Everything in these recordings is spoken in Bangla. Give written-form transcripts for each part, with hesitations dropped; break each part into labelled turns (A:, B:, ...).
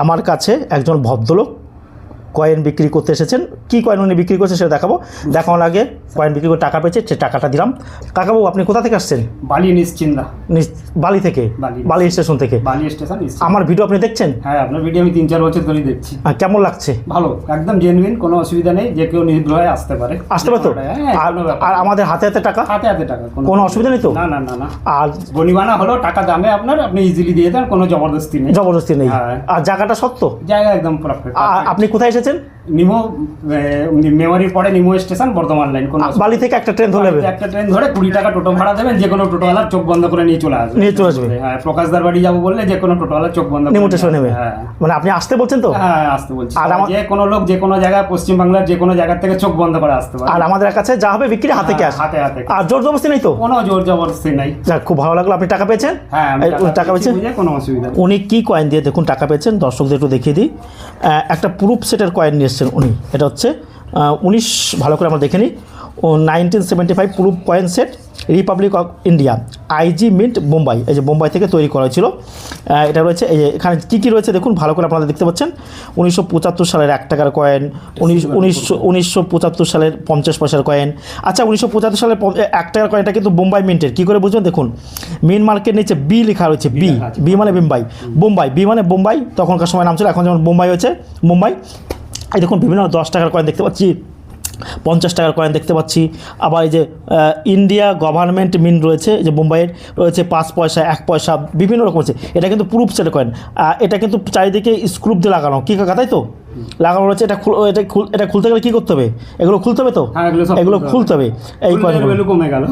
A: আমার কাছে একজন ভদ্রলোক কয়েন বিক্রি করতে এসেছেন। কি কয়েন উনি বিক্রি করছে সেটা দেখানোর আগে কয়েন বিক্রি করে টাকা পেয়েছে, সে টাকাটা দিলাম। কাকাবাবু, আপনি কোথা থেকে আসছেন?
B: বালি নিশ্চিন্দা।
A: বালি থেকে? বালি স্টেশন থেকে।
B: বালি স্টেশন।
A: আমার ভিডিও আপনি দেখছেন?
B: হ্যাঁ, আপনার ভিডিও আমি 3-4 বছর ধরেই দেখছি।
A: কেমন লাগছে?
B: ভালো, একদম জেনুইন, কোনো অসুবিধা নেই, যে কেউ নির্ভয়ে আসতে পারে।
A: তো? আর আমাদের হাতে হাতে টাকা?
B: হাতে হাতে টাকা,
A: কোনো অসুবিধা নেই তো?
B: না না না না।
A: আর
B: গনিবানা হলো টাকা দামে আপনি ইজিলি দিয়ে দেন, কোনো জবরদস্তি নেই।
A: জবরদস্তি নেই। আর জায়গাটা সত্য?
B: জায়গা একদম পারফেক্ট।
A: আপনি কোথায় এসেছেন?
B: নিমো, মেমোরির পরে নিমো স্টেশন, বর্ধমান লাইন।
A: বালি থেকে একটা ট্রেন ধরে
B: 20 টাকা টোটো ভাড়া দেবেন, যে কোনো টোটোওয়ালার চোখ বন্ধ করে নিয়ে চলে আসবে। হ্যাঁ, প্রকাশদার বাড়ি যাবো বললে যে কোনো টোটোওয়ালার চোখ বন্ধ
A: নিমো স্টেশনে নেবে।
B: হ্যাঁ,
A: মানে আপনি আসতে বলছেন তো?
B: হ্যাঁ, আসতে বলছি। আর যে কোনো লোক যে কোনো জায়গায়, পশ্চিমবাংলার যে কোনো জায়গা থেকে চোখ বন্ধ করে আসতে পারে।
A: আর আমাদের কাছে যা হবে বিক্রি হাতে ক্যাশ।
B: হাতে হাতে।
A: আর জোর জবরদস্তি নেই তো?
B: কোনো জোর জবরদস্তি নাই।
A: যাক, খুব ভালো লাগলো। আপনি টাকা পেয়েছেন?
B: হ্যাঁ,
A: টাকা পেয়েছেন,
B: কোনো অসুবিধা নেই।
A: উনি কি কয়েন দিয়ে দেখুন টাকা পেয়েছেন, দর্শকদের একটু দেখিয়ে দিই। একটা প্রুফ সেটের কয়েন নিয়ে এসেছেন উনি। এটা হচ্ছে 19, ভালো করে আমরা দেখে নিই, 1975 proof coin set, Republic of India, IG mint, Bombay. এই যে বোম্বাই থেকে তৈরি করা হয়েছিল। এটা রয়েছে, এই যে এখানে কী কী রয়েছে দেখুন, ভালো করে আপনারা দেখতে পাচ্ছেন। 1975 সালের 1 টাকার কয়েন, 1975 সালের 50 পয়সার কয়েন। আচ্ছা, 1975 সালের 1 টাকার কয়েনটা কিন্তু বোম্বাই মিন্টের। কী করে বুঝবেন দেখুন, মিন মার্কের নিচে বি লেখা রয়েছে। বি মানে বোম্বাই। বি মানে বোম্বাই, তখনকার সময় নাম ছিল, এখন যেমন বোম্বাই হয়েছে মুম্বাই। এই দেখুন বিভিন্ন 10 টাকার কয়েন দেখতে পাচ্ছি, 50 টাকার কয়েন দেখতে পাচ্ছি। আবার এই যে ইন্ডিয়া গভর্নমেন্ট মিন রয়েছে, যে বোম্বাইয়ের রয়েছে 5 পয়সা, 1 পয়সা, বিভিন্ন রকম আছে। এটা কিন্তু প্রুফ সেট কয়েন। এটা কিন্তু চারিদিকে স্ক্রুপ দিয়ে লাগানো, কী কাকা তাই তো? লাগানো রয়েছে। এটা খুলতে গেলে কী করতে হবে? এগুলো খুলতে হবে তো? এগুলো খুলতে হবে। এই কয়েনগুলো
B: কমে গেল,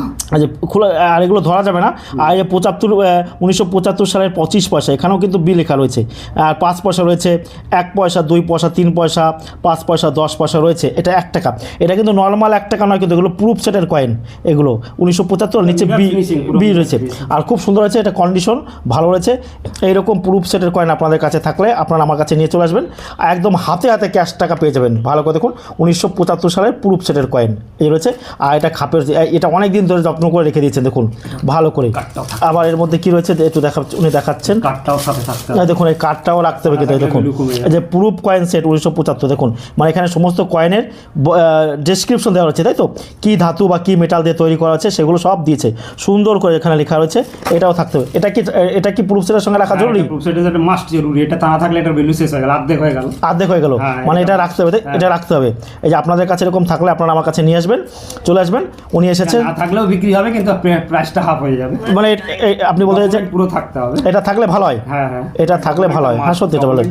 A: আর এগুলো ধরা যাবে না। আর এই 1975 সালের 25 পয়সা, এখানেও কিন্তু বি লেখা রয়েছে। আর 5 পয়সা রয়েছে, 1 পয়সা, 2 পয়সা, 3 পয়সা, 5 পয়সা, 10 পয়সা রয়েছে। এটা 1 টাকা। এটা কিন্তু নর্মাল 1 টাকা নয়, কিন্তু এগুলো প্রুফ সেটের কয়েন। এগুলো 1975, নিচে বি রয়েছে। আর খুব সুন্দর হয়েছে, এটা কন্ডিশন ভালো রয়েছে। এইরকম প্রুফ সেটের কয়েন আপনাদের কাছে থাকলে আপনারা আমার কাছে নিয়ে চলে আসবেন, একদম হাতে হাতে ক্যাশ টাকা পেয়ে যাবেন। ভালো করে দেখুন, 1975 সালের প্রুফ সেটের কয়েন এই রয়েছে। আর এটা খাপের, এটা অনেক দিন ধরে যত্ন করে রেখে দিয়েছেন দেখুন, ভালো করে। আবার এর মধ্যে কী রয়েছে একটু উনি দেখাচ্ছেন। দেখুন, এই কার্ডটাও রাখতে হবে কিন্তু। দেখুন, এই যে প্রুফ কয়েন সেট 1975, দেখুন, মানে এখানে সমস্ত কয়েনের ডেসক্রিপশন দেওয়া রয়েছে, তাই তো? কী ধাতু বা কী মেটাল দিয়ে তৈরি করা হচ্ছে সেগুলো সব দিয়েছে, সুন্দর করে এখানে লেখা রয়েছে। এটাও থাকতে হবে। এটা কি প্রুফ সেটের সঙ্গে রাখা জরুরি?
B: প্রুফ সেট এটা মাস্ট জরুরি। এটা না থাকলে এটার ভ্যালু শেষ হয়ে গেল, অর্ধেক হয়ে গেল।
A: মানে এটা রাখতে হবে, এটা রাখতে হবে। এই যে আপনাদের কাছে এরকম থাকলে আপনারা আমার কাছে নিয়ে আসবেন, চলে আসবেন। উনি এসেছেন,
B: না থাকলেও বিক্রি হবে, কিন্তু প্রাইসটা হাফ হয়ে যাবে।
A: মানে আপনি বলতে চাইছেন
B: পুরো থাকতে হবে।
A: এটা থাকলে ভালো হয়।
B: হ্যাঁ হ্যাঁ,
A: এটা থাকলে ভালো হয়। হ্যাঁ, সত্যি এটা বলেন।